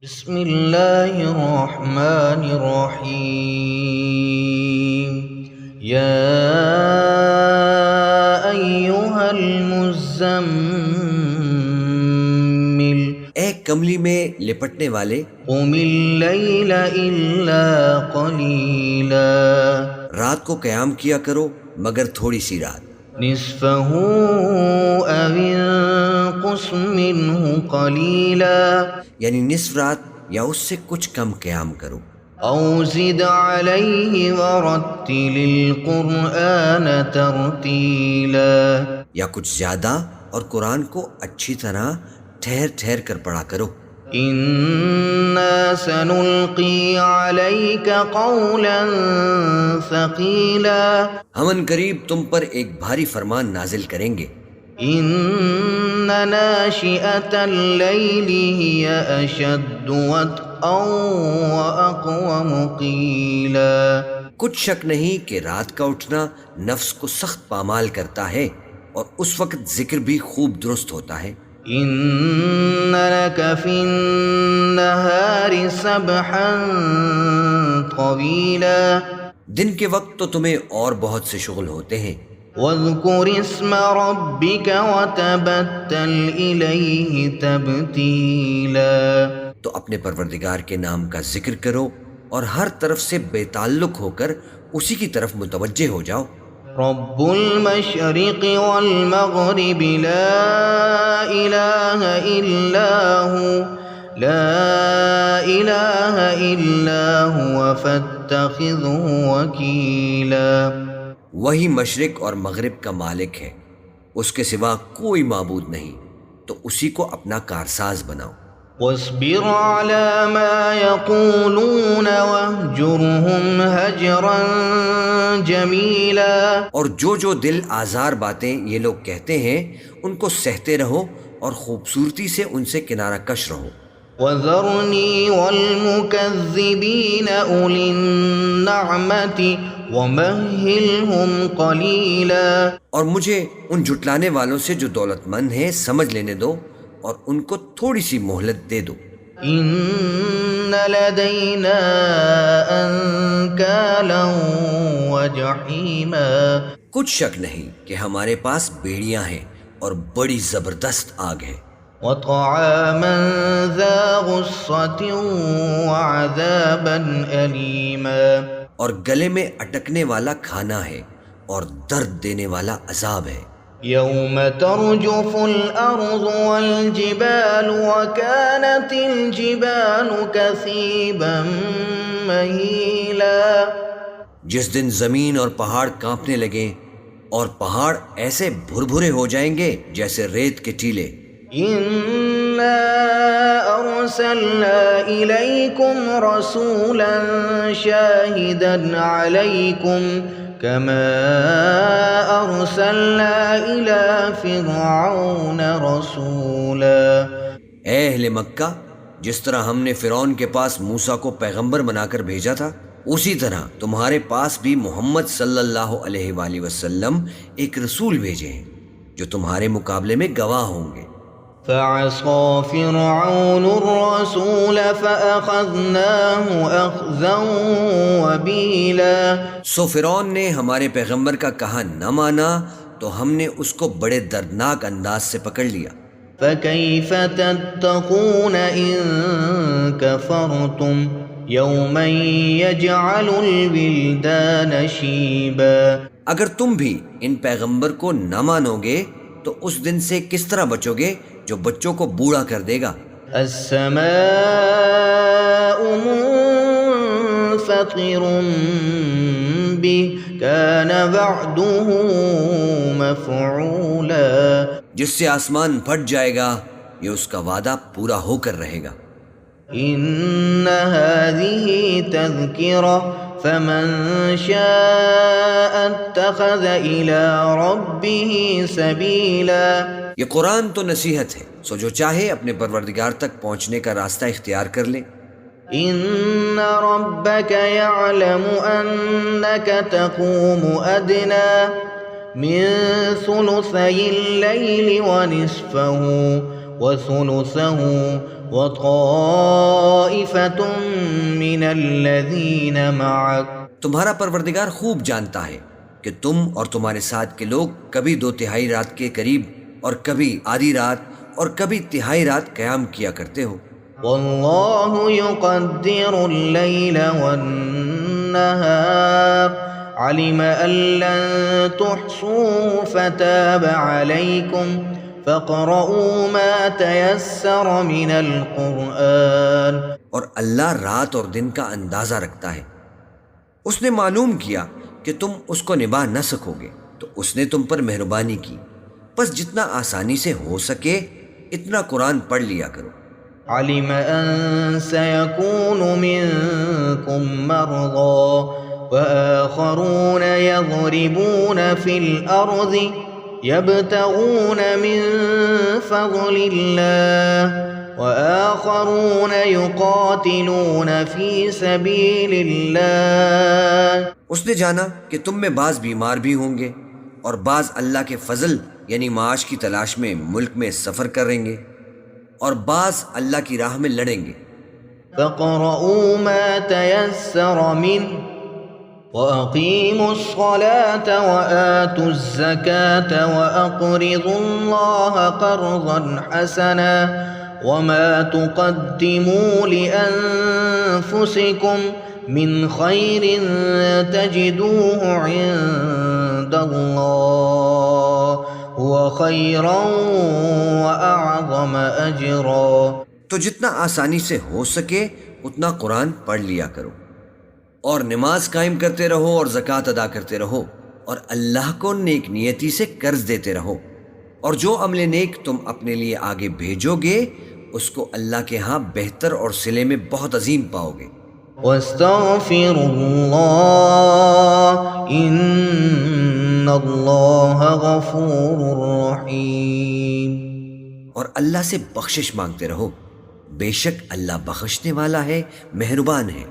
بسم اللہ الرحمن الرحیم یا ایہا المزمل اے کملی میں لپٹنے والے، قم اللیل الا قلیلا رات کو قیام کیا کرو مگر تھوڑی سی رات، نصفہ او انقص منہ قلیلا یعنی نصف رات یا اس سے کچھ کم قیام کرو، او زد علیہ ورتل القرآن ترتیلا یا کچھ زیادہ اور قرآن کو اچھی طرح ٹھہر ٹھہر کر پڑھا کرو۔ انا سنلقی علیک قولا ثقیلا ہم ان قریب تم پر ایک بھاری فرمان نازل کریں گے۔ ان ناشئۃ اللیل ہی اشد وطئا واقوم قیلا کچھ شک نہیں کہ رات کا اٹھنا نفس کو سخت پامال کرتا ہے اور اس وقت ذکر بھی خوب درست ہوتا ہے۔ ان لک فی النہار سبحا طویلا دن کے وقت تو تمہیں اور بہت سے شغل ہوتے ہیں، واذکر اسم ربک وتبتل الیہ تبتیلا تو اپنے پروردگار کے نام کا ذکر کرو اور ہر طرف سے بے تعلق ہو کر اسی کی طرف متوجہ ہو جاؤ۔ رب المشرق والمغرب لا الہ الا ہوا فاتخذہ وکیلا وہی مشرق اور مغرب کا مالک ہے، اس کے سوا کوئی معبود نہیں، تو اسی کو اپنا کارساز بناؤ۔ واصبر على ما يقولون واهجرهم هجرا جميلا اور جو دل آزار باتیں یہ لوگ کہتے ہیں ان کو سہتے رہو اور خوبصورتی سے ان سے کنارہ کش رہو۔ وذرني والمكذبين أولي النعمة ومهلهم قليلا اور مجھے ان جھٹلانے والوں سے جو دولت مند ہیں سمجھ لینے دو اور ان کو تھوڑی سی مہلت دے دو۔ إن لدينا أنكالا وجحيما کچھ شک نہیں کہ ہمارے پاس بیڑیاں ہیں اور بڑی زبردست آگ ہے، وطعاما ذا غصة وعذابا أليما اور گلے میں اٹکنے والا کھانا ہے اور درد دینے والا عذاب ہے۔ يوم ترجف الأرض والجبال وكانت الجبال كثيبا مهيلا جس دن زمین اور پہاڑ کانپنے لگیں اور پہاڑ ایسے بھربھرے ہو جائیں گے جیسے ریت کے ٹیلے۔ إنا أرسلنا إليكم رسولا شاهدا عليكم كما أرسلنا إلى فرعون رسولا اے اہل مکہ، جس طرح ہم نے فرعون کے پاس موسیٰ کو پیغمبر بنا کر بھیجا تھا، اسی طرح تمہارے پاس بھی محمد صلی اللہ علیہ وآلہ وسلم ایک رسول بھیجے ہیں جو تمہارے مقابلے میں گواہ ہوں گے۔ فعصى فرعون الرسول فأخذناه أخذا وبيلا سو فرعون نے ہمارے پیغمبر کا کہا نہ مانا تو ہم نے اس کو بڑے دردناک انداز سے پکڑ لیا۔ فكيف تتقون إن كفرتم يوما يجعل الولدان شيبا اگر تم بھی ان پیغمبر کو نہ مانو گے تو اس دن سے کس طرح بچو گے جو بچوں کو بوڑھا کر دے گا۔ السماء منفطر به كان وعده مفعولا جس سے آسمان پھٹ جائے گا یہ اس کا وعدہ پورا ہو کر رہے گا۔ ان هذه تذکرہ فمن شاء اتخذ الى ربه سبیلا یہ قرآن تو نصیحت ہے، سو جو چاہے اپنے پروردگار تک پہنچنے کا راستہ اختیار کر لے۔ ان ربك يعلم انك تقوم ادنى من ثلثي الليل ونصفه وثلثه وطائفة من الذين معك. تمہارا پروردگار خوب جانتا ہے کہ تم اور تمہارے ساتھ کے لوگ کبھی 2/3 رات کے قریب اور کبھی آدھی رات اور کبھی تہائی رات قیام کیا کرتے ہو. واللہ یقدر اللیل والنہار علم ان لن تحصوه فتاب علیکم فاقرؤوا ما تیسر من القرآن. اور اللہ رات اور دن کا اندازہ رکھتا ہے. اس نے معلوم کیا کہ تم اس کو نبھا نہ سکو گے تو اس نے تم پر مہربانی کی، بس جتنا آسانی سے ہو سکے اتنا قرآن پڑھ لیا کرو. علم ان سيكون منكم مرضى وآخرون يضربون في الأرض يبتغون من فضل الله وآخرون يقاتلون في سبيل الله. اس نے جانا کہ تم میں بعض بیمار بھی ہوں گے اور بعض اللہ کے فضل یعنی معاش کی تلاش میں ملک میں سفر کریں گے اور بعض اللہ کی راہ میں لڑیں گے. فَاقْرَؤُوا مَا تَيَسَّرَ مِنْهُ وَأَقِيمُوا الصَّلَاةَ وَآتُوا الزَّكَاةَ وَأَقْرِضُوا اللَّهَ قَرْضًا حَسَنًا وَمَا تُقَدِّمُوا لِأَنفُسِكُمْ مِنْ خَيْرٍ تَجِدُوهُ عِندَ اللَّهِ هُوَ خَيْرًا وَأَعْظَمَ أَجْرًا. تو جتنا آسانی سے ہو سکے اتنا قرآن پڑھ لیا کرو اور نماز قائم کرتے رہو اور زکوٰۃ ادا کرتے رہو اور اللہ کو نیک نیتی سے قرض دیتے رہو، اور جو عمل نیک تم اپنے لیے آگے بھیجو گے اس کو اللہ کے ہاں بہتر اور صلے میں بہت عظیم پاؤ گے. وَاسْتَغْفِرُوا اللَّهَ إِنَّ اللَّهَ غَفُورٌ رَحِيمٌ. اور اللہ سے بخشش مانگتے رہو، بے شک اللہ بخشنے والا ہے، مہربان ہے.